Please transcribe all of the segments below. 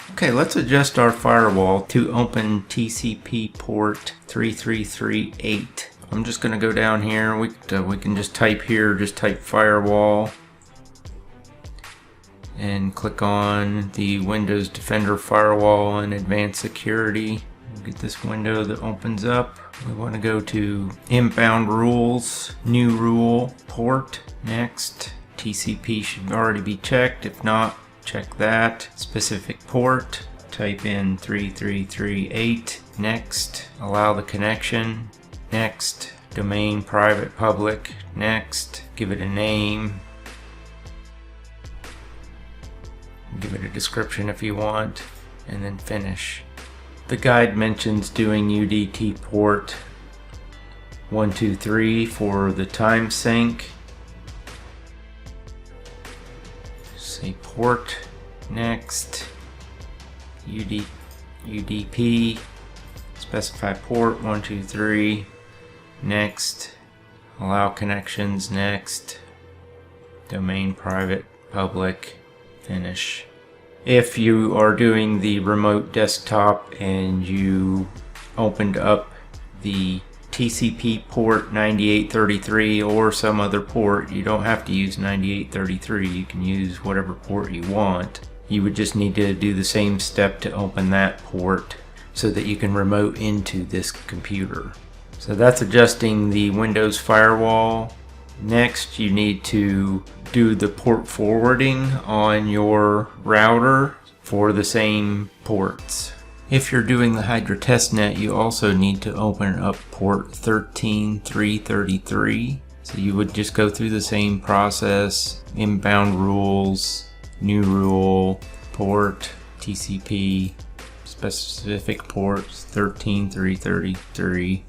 Okay, let's adjust our firewall to open TCP port 3338. I'm just going to go down here. We can just type here, just type firewall, and click on the Windows Defender Firewall and Advanced Security. Get this window that opens up. We want to go to inbound rules, new rule, port, next. TCP should already be checked. If not, check that. Specific port, type in 3338, next. Allow the connection, next. Domain private public, next. Give it a name. Give it a description if you want, and then finish. The guide mentions doing UDT port 123 for the time sync. Say port, next, UDP, specify port 123, next, allow connections, next, domain private public, finish. If you are doing the remote desktop and you opened up the TCP port 9833 or some other port, you don't have to use 9833. You can use whatever port you want. You would just need to do the same step to open that port so that you can remote into this computer. So that's adjusting the Windows firewall. Next, you need to do the port forwarding on your router for the same ports. If you're doing the Hydra testnet, you also need to open up port 13333. So you would just go through the same process, inbound rules, new rule, port, TCP, specific ports 13333,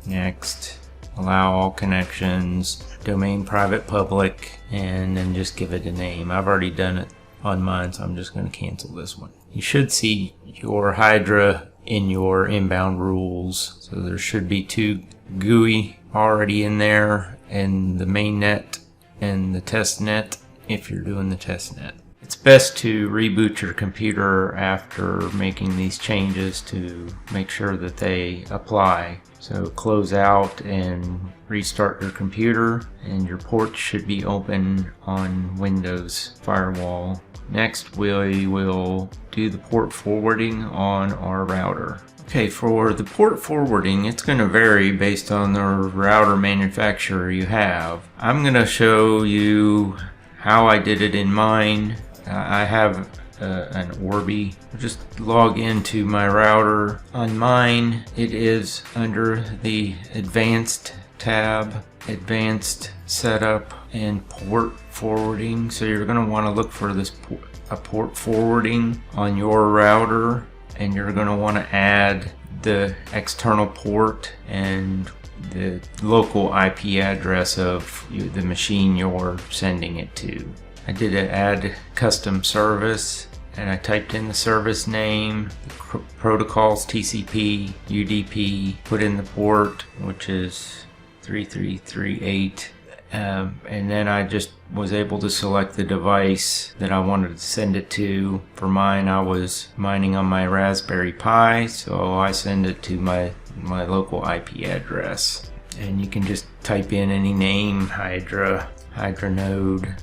next, allow all connections, domain private public, and then just give it a name. I've already done it on mine, so I'm just going to cancel this one. You should see your Hydra in your inbound rules. So there should be two GUI already in there, and the main net and the test net if you're doing the test net. It's best to reboot your computer after making these changes to make sure that they apply. So close out and restart your computer, and your ports should be open on Windows Firewall. Next, we will do the port forwarding on our router. Okay, for the port forwarding, it's going to vary based on the router manufacturer you have. I'm going to show you how I did it in mine. I have an Orbi. Just log into my router. On mine, it is under the Advanced tab, Advanced Setup, and Port Forwarding. So you're going to want to look for this port forwarding on your router, and you're going to want to add the external port and the local IP address of the machine you're sending it to. I did an add custom service, and I typed in the service name, the protocols TCP, UDP, put in the port, which is 3338, and then I just was able to select the device that I wanted to send it to. For mine, I was mining on my Raspberry Pi, so I send it to my local IP address. And you can just type in any name, Hydra node,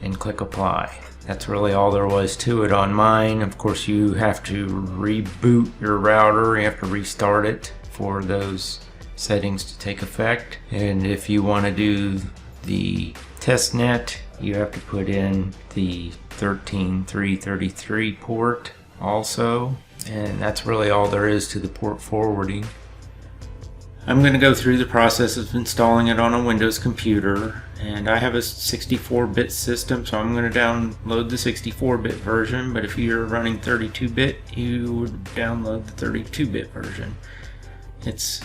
and click apply. That's really all there was to it on mine. Of course, you have to reboot your router. You have to restart it for those settings to take effect. And if you want to do the testnet, you have to put in the 13333 port also. And that's really all there is to the port forwarding. I'm going to go through the process of installing it on a Windows computer, and I have a 64-bit system, so I'm going to download the 64-bit version, but if you're running 32-bit, you would download the 32-bit version. It's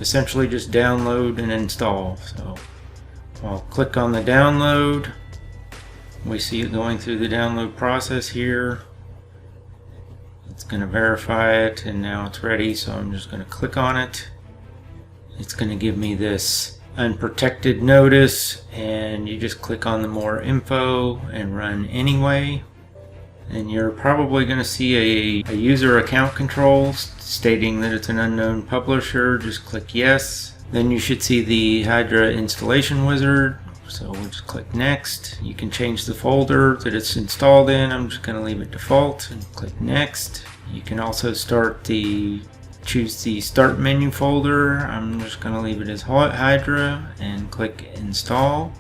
essentially just download and install. So I'll click on the download. We see it going through the download process here. It's going to verify it, and now it's ready, so I'm just going to click on it. It's going to give me this unprotected notice, and you just click on the more info and run anyway. and you're probably going to see a user account control stating that it's an unknown publisher. Just click yes. Then you should see the Hydra installation wizard. So we'll just click next. You can change the folder that it's installed in. I'm just going to leave it default and click next. You can also choose the start menu folder. I'm just going to leave it as Hydra and click install.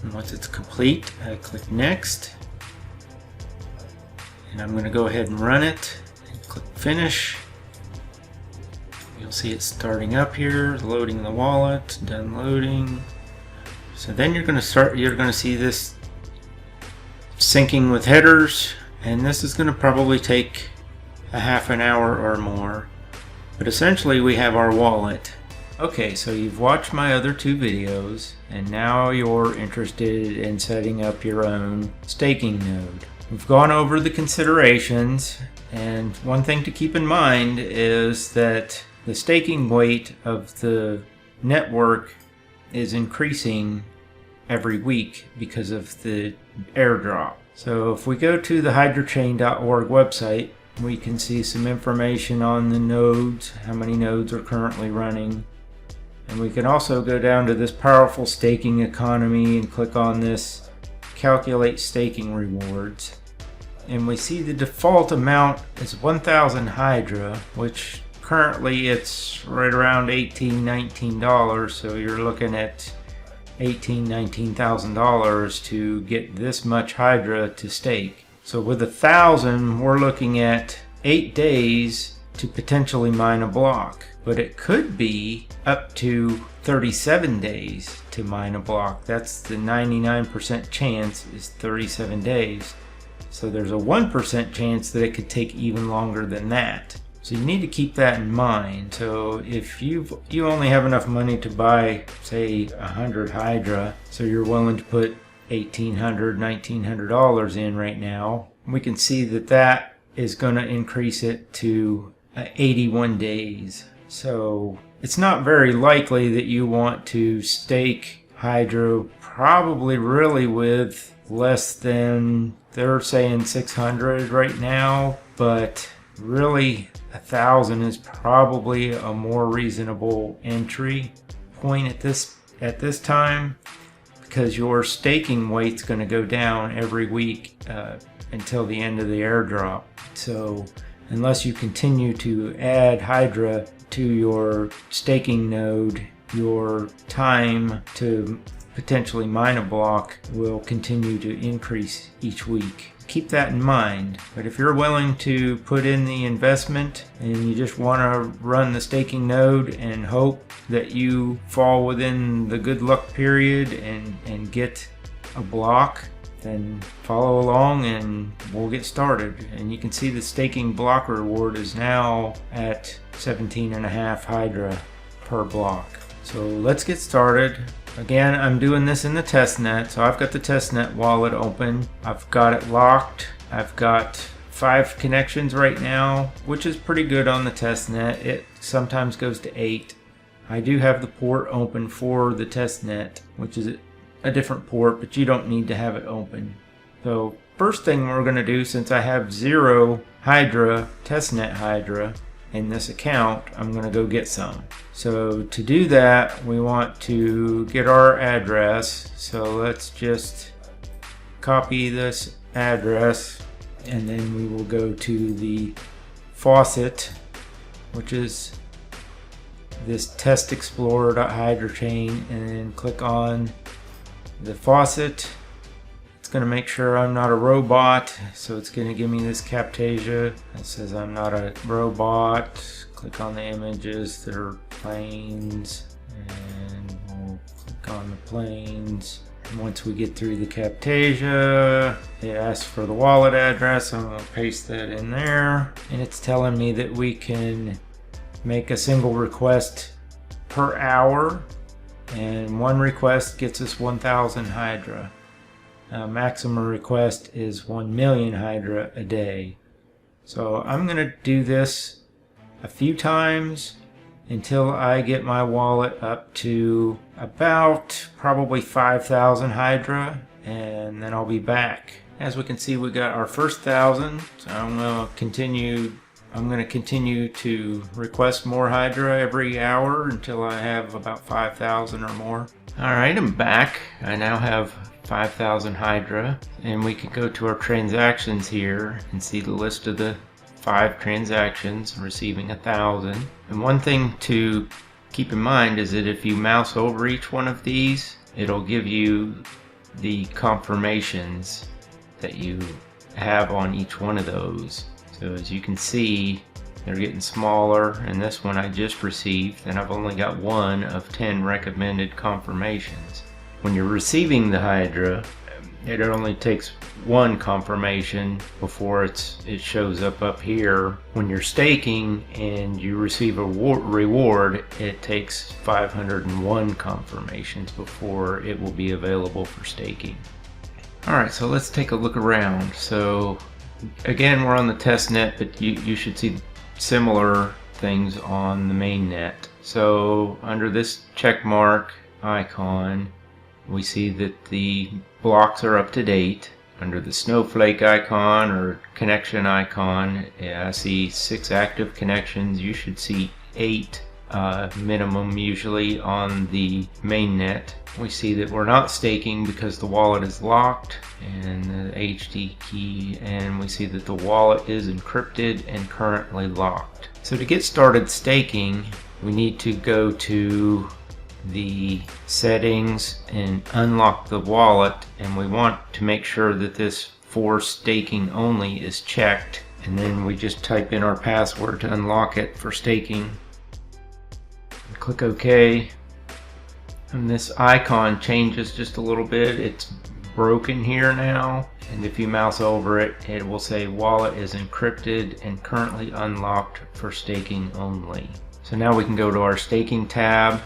And once it's complete, I click next. And I'm going to go ahead and run it and click finish. You'll see it starting up here, loading the wallet, done loading. So then you're going to see this syncing with headers, and this is going to probably take a half an hour or more. But essentially we have our wallet. Okay, so you've watched my other two videos, and now you're interested in setting up your own staking node. We've gone over the considerations, and one thing to keep in mind is that the staking weight of the network is increasing every week because of the airdrop. So if we go to the hydrachain.org website, we can see some information on the nodes, how many nodes are currently running. And we can also go down to this powerful staking economy and click on this calculate staking rewards. And we see the default amount is 1,000 Hydra, which currently it's right around $19 so you're looking at $19,000 to get this much Hydra to stake. So with 1,000 we're looking at 8 days to potentially mine a block, but it could be up to 37 days to mine a block. That's the 99% chance is 37 days. So there's a 1% chance that it could take even longer than that. So you need to keep that in mind. So if you only have enough money to buy, say, 100 Hydra, so you're willing to put $1,800, $1,900 in right now, we can see that that is going to increase it to 81 days. So it's not very likely that you want to stake Hydra probably really with less than, they're saying 600 right now, but really 1,000 is probably a more reasonable entry point at this time, because your staking weight's going to go down every week until the end of the airdrop. So unless you continue to add Hydra to your staking node, your time to potentially mine a block will continue to increase each week. Keep that in mind. But if you're willing to put in the investment and you just want to run the staking node and hope that you fall within the good luck period and get a block, then follow along and we'll get started. And you can see the staking block reward is now at 17.5 Hydra per block. So let's get started. Again, I'm doing this in the testnet, so I've got the testnet wallet open. I've got it locked. I've got 5 connections right now, which is pretty good on the testnet. It sometimes goes to 8. I do have the port open for the testnet, which is a different port, but you don't need to have it open. So first thing we're going to do, since I have 0 Hydra, testnet Hydra, in this account, I'm going to go get some. So to do that, we want to get our address. So let's just copy this address, and then we will go to the faucet, which is this testexplorer.hydrachain, and then click on the faucet. It's going to make sure I'm not a robot, so it's going to give me this Captasia that says I'm not a robot. Click on the images that are planes, and we'll click on the planes. And once we get through the Captasia, it asks for the wallet address. I'm going to paste that in there, and it's telling me that we can make a single request per hour, and one request gets us 1,000 Hydra. Maximum request is 1 million Hydra a day. So I'm going to do this a few times until I get my wallet up to about probably 5,000 Hydra, and then I'll be back. As we can see, we got our first 1,000, so I'm going to continue to request more Hydra every hour until I have about 5,000 or more. Alright, I'm back. I now have 5,000 Hydra, and we can go to our transactions here and see the list of the 5 transactions receiving 1,000. And one thing to keep in mind is that if you mouse over each one of these, it'll give you the confirmations that you have on each one of those. So as you can see, they're getting smaller, and this one I just received, and I've only got 1 of 10 recommended confirmations. When you're receiving the Hydra, it only takes 1 confirmation before it shows up here. When you're staking and you receive a reward, it takes 501 confirmations before it will be available for staking. Alright, so let's take a look around. So again, we're on the test net, but you should see similar things on the main net. So under this check mark icon, we see that the blocks are up to date. Under the snowflake icon or connection icon, I see 6 active connections. You should see 8 minimum usually on the main net. We see that we're not staking because the wallet is locked, and the HD key, and we see that the wallet is encrypted and currently locked. So to get started staking, we need to go to the settings and unlock the wallet, and we want to make sure that this for staking only is checked, and then we just type in our password to unlock it for staking. Click OK, and this icon changes just a little bit. It's broken here now, and if you mouse over it, it will say wallet is encrypted and currently unlocked for staking only. So now we can go to our staking tab.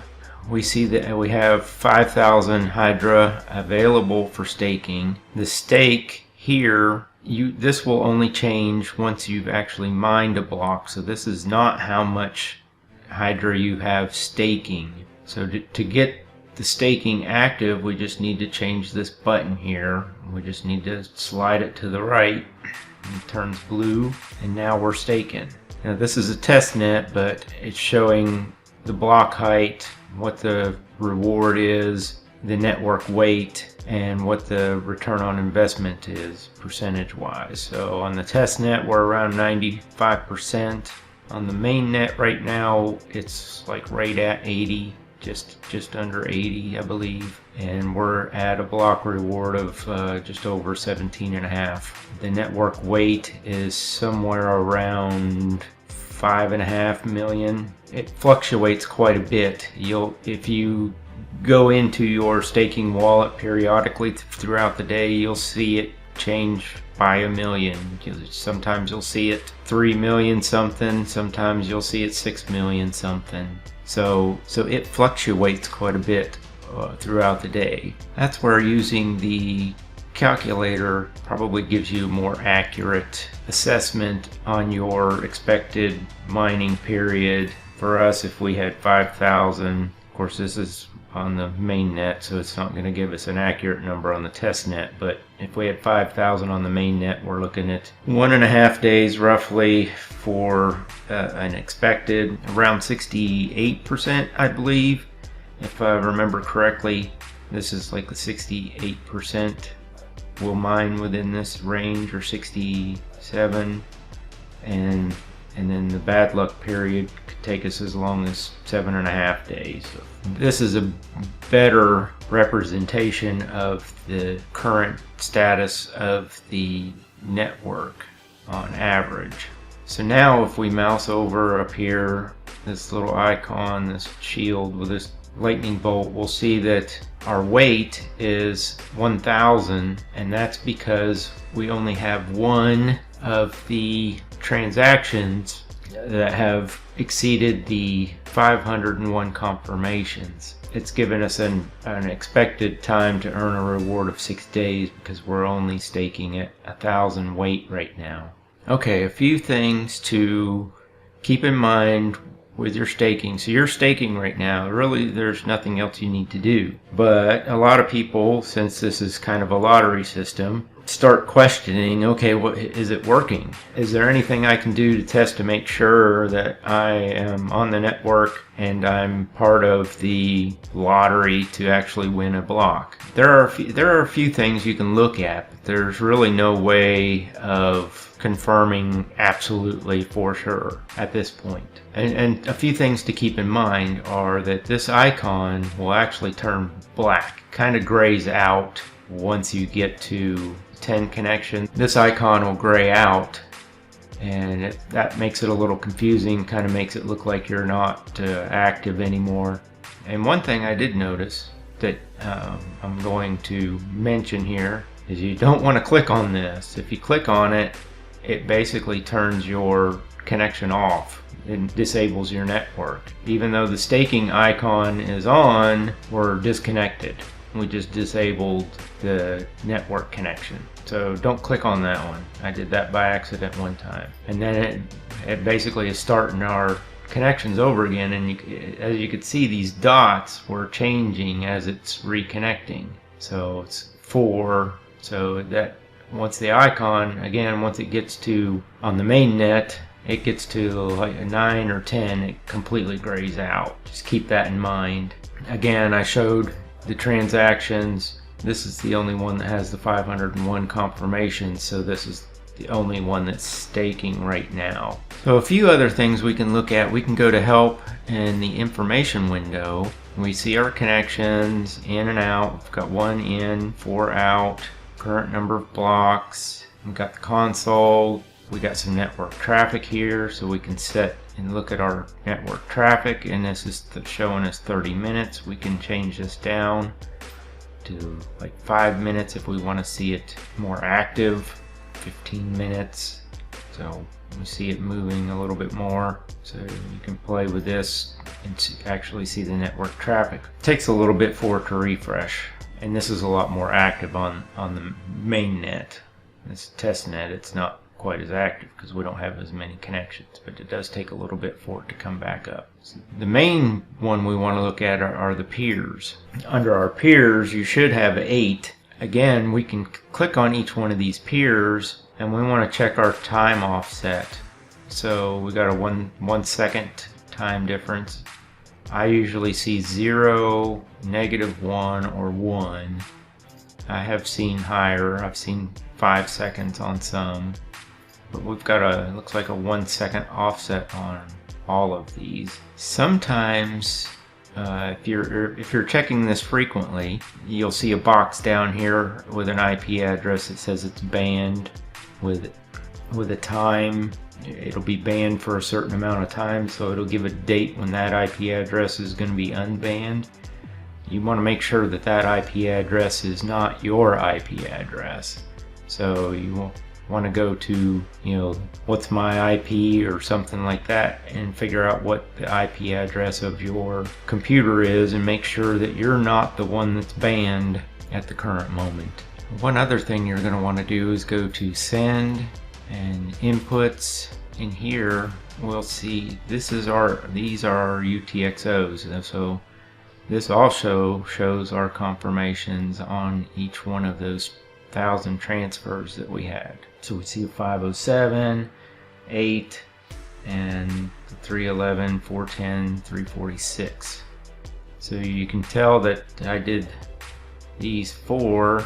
We see that we have 5,000 Hydra available for staking. The stake here, this will only change once you've actually mined a block, so this is not how much Hydra you have staking. So to get the staking active, we just need to change this button here. We just need to slide it to the right, and it turns blue, and now we're staking. Now this is a test net, but it's showing the block height, what the reward is, the network weight, and what the return on investment is percentage wise. So on the test net, we're around 95%. On the main net right now, it's like right at 80, just under 80, I believe, and we're at a block reward of just over 17.5. The network weight is somewhere around 5.5 million. It fluctuates quite a bit. If you go into your staking wallet periodically throughout the day, you'll see it change by a million. Sometimes you'll see it 3 million something, sometimes you'll see it 6 million something. So it fluctuates quite a bit throughout the day. That's where using the calculator probably gives you a more accurate assessment on your expected mining period. For us, if we had 5,000, of course this is on the main net, so it's not going to give us an accurate number on the test net, but if we had 5,000 on the main net, we're looking at 1.5 days roughly for an expected around 68%, I believe, if I remember correctly. This is like the 68% will mine within this range, or 67, and then the bad luck period could take us as long as 7.5 days. So this is a better representation of the current status of the network on average. So now if we mouse over up here, this little icon, this shield with this lightning bolt, we'll see that our weight is 1,000, and that's because we only have 1 of the transactions that have exceeded the 501 confirmations. It's given us an expected time to earn a reward of 6 days because we're only staking at 1,000 weight right now. Okay, a few things to keep in mind with your staking. So you're staking right now. Really, there's nothing else you need to do. But a lot of people, since this is kind of a lottery system, start questioning, okay, what is it working? Is there anything I can do to test to make sure that I am on the network and I'm part of the lottery to actually win a block? There are a few things you can look at, but there's really no way of confirming absolutely for sure at this point. And a few things to keep in mind are that this icon will actually turn black, kind of grays out once you get to 10 connections. This icon will gray out, and that makes it a little confusing, kind of makes it look like you're not active anymore. And one thing I did notice that I'm going to mention here is you don't want to click on this. If you click on it, it basically turns your connection off and disables your network. Even though the staking icon is on, we're disconnected. We just disabled the network connection. So don't click on that one. I did that by accident one time. And then it basically is starting our connections over again, and as you can see, these dots were changing as it's reconnecting. So it's 4, so that once the icon, again, once it gets to, on the main net, it gets to like a 9 or 10, it completely grays out. Just keep that in mind. Again, I showed the transactions. This is the only one that has the 501 confirmations, so this is the only one that's staking right now. So a few other things we can look at. We can go to help in the information window. We see our connections in and out. We've got 1 in, 4 out, current number of blocks. We've got the console. We got some network traffic here, so we can set and look at our network traffic, and this is showing us 30 minutes. We can change this down to like 5 minutes if we want to see it more active, 15 minutes. So we see it moving a little bit more. So you can play with this and actually see the network traffic. It takes a little bit for it to refresh, and this is a lot more active on the main net. This test net, it's not quite as active because we don't have as many connections, but it does take a little bit for it to come back up. So the main one we want to look at are the peers. Under our peers, you should have 8. Again, we can click on each one of these peers, and we want to check our time offset. So we got a 1 second time difference. I usually see 0, -1, or 1. I have seen higher. I've seen 5 seconds on some. But we've got a, it looks like a 1 second offset on all of these. Sometimes if you're checking this frequently, you'll see a box down here with an IP address that says it's banned with a time. It'll be banned for a certain amount of time, so it'll give a date when that IP address is going to be unbanned. You want to make sure that that IP address is not your IP address. So you want to go to, what's my IP or something like that, and figure out what the IP address of your computer is, and make sure that you're not the one that's banned at the current moment. One other thing you're going to want to do is go to send and inputs. In here we'll see these are our UTXOs, and so this also shows our confirmations on each one of those 1,000 transfers that we had. So we see a 507, 8, and 311, 410, 346. So you can tell that I did these 4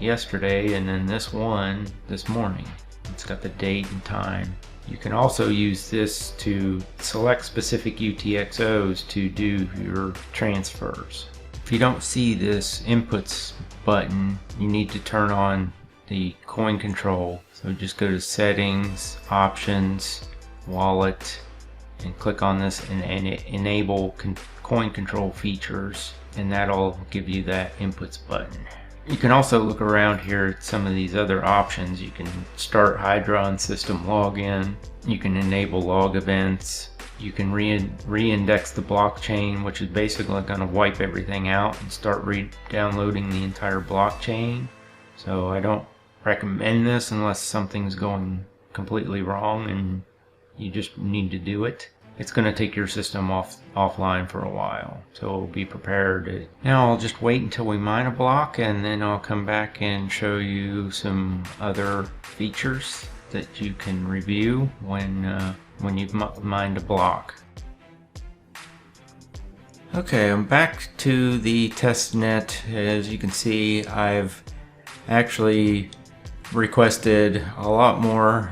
yesterday, and then this one this morning. It's got the date and time. You can also use this to select specific UTXOs to do your transfers. If you don't see this inputs button, you need to turn on the coin control. So just go to settings, options, wallet, and click on this and enable coin control features, and that'll give you that inputs button. You can also look around here at some of these other options. You can start Hydra on system login. You can enable log events. You can re-index the blockchain, which is basically going to wipe everything out and start re-downloading the entire blockchain. So I don't recommend this unless something's going completely wrong and you just need to do it. it's going to take your system offline for a while. So be prepared. Now I'll just wait until we mine a block, and then I'll come back and show you some other features that you can review when you've mined a block. Okay, I'm back to the testnet. As you can see, I've actually requested a lot more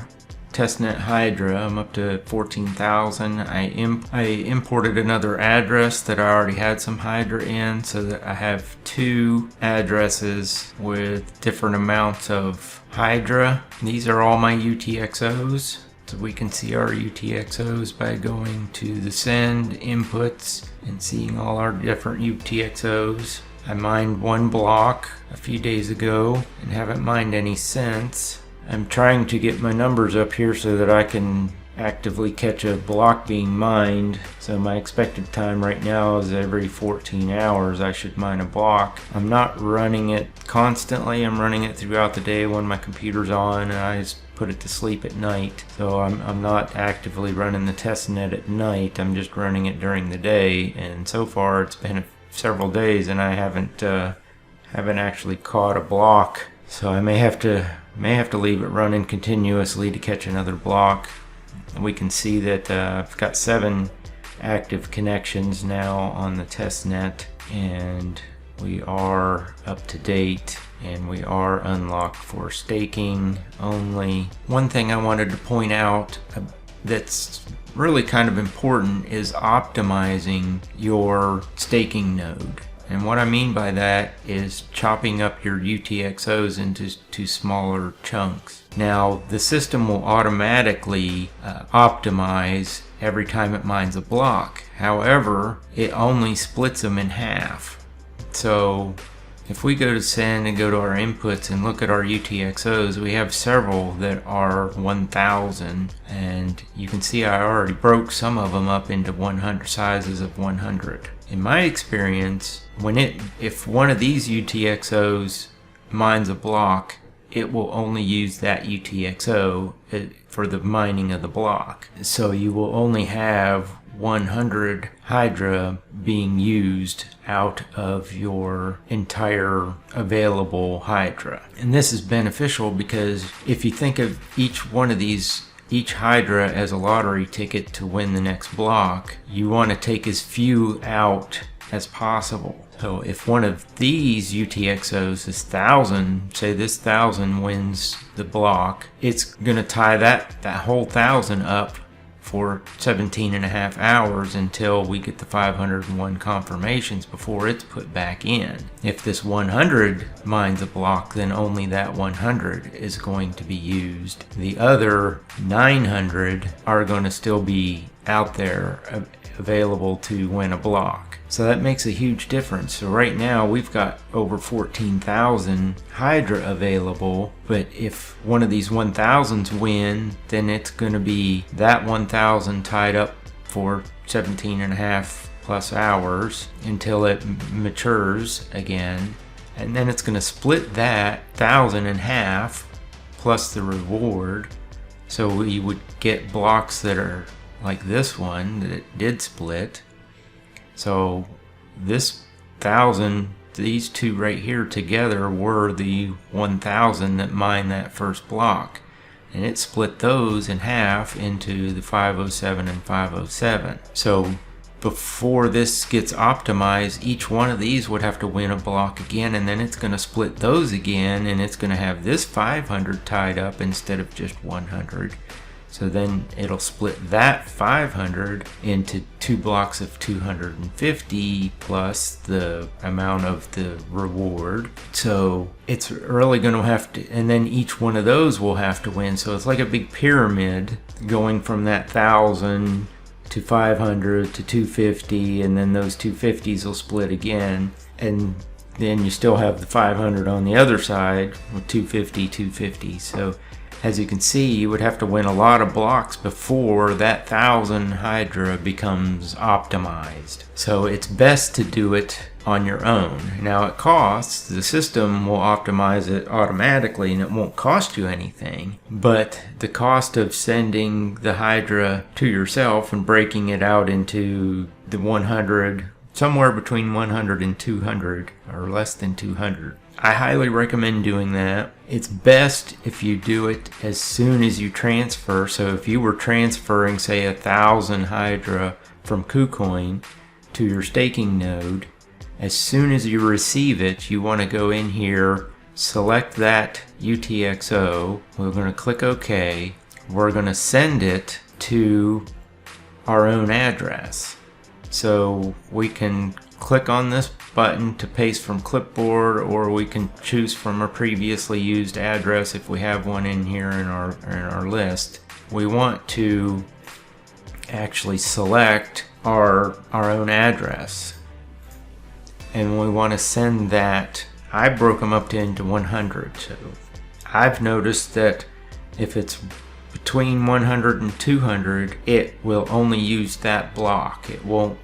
testnet Hydra. I'm up to 14,000. I imported another address that I already had some Hydra in, so that I have 2 addresses with different amounts of Hydra. These are all my UTXOs. So we can see our UTXOs by going to the send inputs and seeing all our different UTXOs. I mined 1 block a few days ago and haven't mined any since. I'm trying to get my numbers up here so that I can actively catch a block being mined. So my expected time right now is every 14 hours I should mine a block. I'm not running it constantly. I'm running it throughout the day when my computer's on, and I just put it to sleep at night. So I'm not actively running the testnet at night. I'm just running it during the day, and so far it's been several days and I haven't actually caught a block. So I may have to leave it running continuously to catch another block. We can see that I've got 7 active connections now on the testnet, and we are up to date and we are unlocked for staking only. One thing I wanted to point out that's really kind of important is optimizing your staking node. And what I mean by that is chopping up your UTXOs into smaller chunks. Now, the system will automatically optimize every time it mines a block. However, it only splits them in half. So if we go to send and go to our inputs and look at our UTXOs, we have several that are 1,000, and you can see I already broke some of them up into 100 sizes of 100. In my experience, if one of these UTXOs mines a block, it will only use that UTXO for the mining of the block. So you will only have 100 Hydra being used out of your entire available Hydra. And this is beneficial because if you think of each Hydra as a lottery ticket to win the next block, you want to take as few out as possible. So if one of these UTXOs is 1,000, say this 1,000 wins the block, it's going to tie that whole 1,000 up for 17.5 hours until we get the 501 confirmations before it's put back in. If this 100 mines a block, then only that 100 is going to be used. The other 900 are going to still be out there available to win a block. So that makes a huge difference. So right now we've got over 14,000 Hydra available, but if one of these 1,000s win, then it's going to be that 1,000 tied up for 17.5 plus hours until it matures again, and then it's going to split that 1,000 in half plus the reward. So we would get blocks that are like this one that it did split. So this 1,000, these two right here together were the 1,000 that mined that first block, and it split those in half into the 507 and 507. So before this gets optimized, each one of these would have to win a block again, and then it's going to split those again, and it's going to have this 500 tied up instead of just 100. So then it'll split that 500 into 2 blocks of 250 plus the amount of the reward. So it's really going to have to, and then each one of those will have to win. So it's like a big pyramid going from that 1,000 to 500 to 250, and then those 250s will split again. And then you still have the 500 on the other side with 250, 250. So As you can see, you would have to win a lot of blocks before that 1,000 Hydra becomes optimized. So it's best to do it on your own. Now it costs, the system will optimize it automatically and it won't cost you anything, but the cost of sending the Hydra to yourself and breaking it out into the 100, somewhere between 100 and 200, or less than 200. I highly recommend doing that. It's best if you do it as soon as you transfer. So if you were transferring, say, 1,000 Hydra from KuCoin to your staking node, as soon as you receive it, you want to go in here, select that UTXO. We're going to click OK. We're going to send it to our own address. So we can click on this button to paste from clipboard, or we can choose from a previously used address if we have one in here in our list. We want to actually select our own address, and we want to send that. I broke them up into 100. So I've noticed that if it's between 100 and 200, it will only use that block. It won't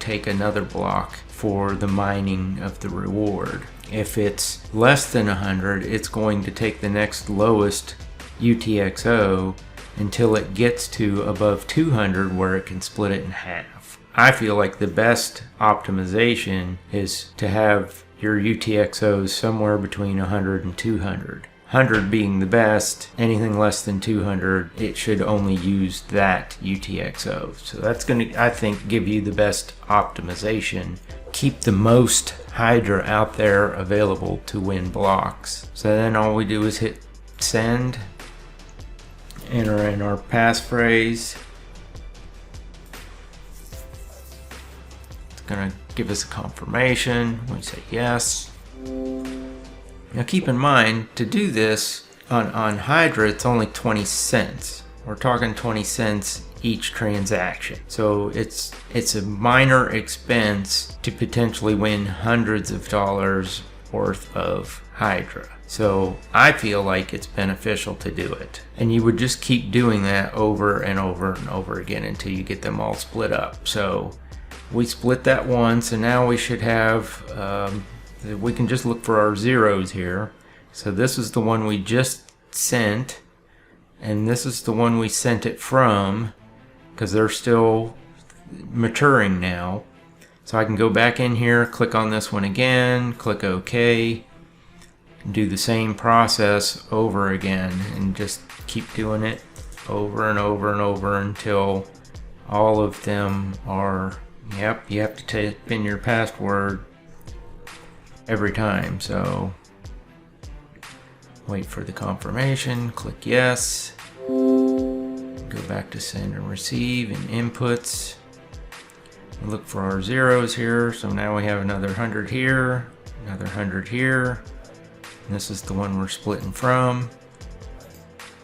take another block for the mining of the reward. If it's less than 100, it's going to take the next lowest UTXO until it gets to above 200, where it can split it in half. I feel like the best optimization is to have your UTXOs somewhere between 100 and 200. 100 being the best. Anything less than 200, it should only use that UTXO. So that's going to, I think, give you the best optimization. Keep the most Hydra out there available to win blocks. So then all we do is hit send, enter in our passphrase. It's going to give us a confirmation. We say yes. Now keep in mind, to do this on Hydra, it's only 20 cents. We're talking 20 cents each transaction. So it's a minor expense to potentially win hundreds of dollars worth of Hydra. So I feel like it's beneficial to do it. And you would just keep doing that over and over and over again until you get them all split up. So we split that once, and now we should have we can just look for our zeros here. So this is the one we just sent, and this is the one we sent it from, because they're still maturing now. So I can go back in here, click on this one again, click OK, and do the same process over again, and just keep doing it over and over and over until all of them are, yep, you have to type in your password every time. So wait for the confirmation, click yes, go back to send and receive and inputs, look for our zeros here. So now we have another 100 here, another 100 here, and this is the one we're splitting from,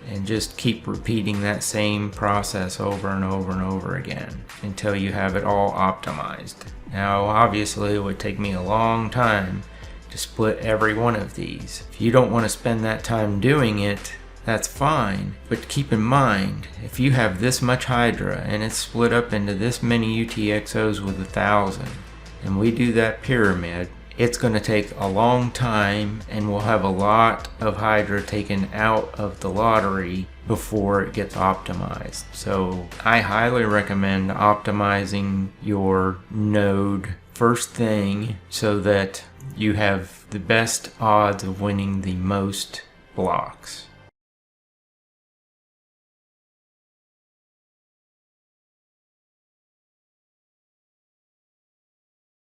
and just keep repeating that same process over and over and over again until you have it all optimized. Now obviously it would take me a long time to split every one of these. If you don't want to spend that time doing it, that's fine. But keep in mind, if you have this much Hydra and it's split up into this many UTXOs with 1,000, and we do that pyramid, it's going to take a long time, and we'll have a lot of Hydra taken out of the lottery before it gets optimized. So I highly recommend optimizing your node first thing so that you have the best odds of winning the most blocks.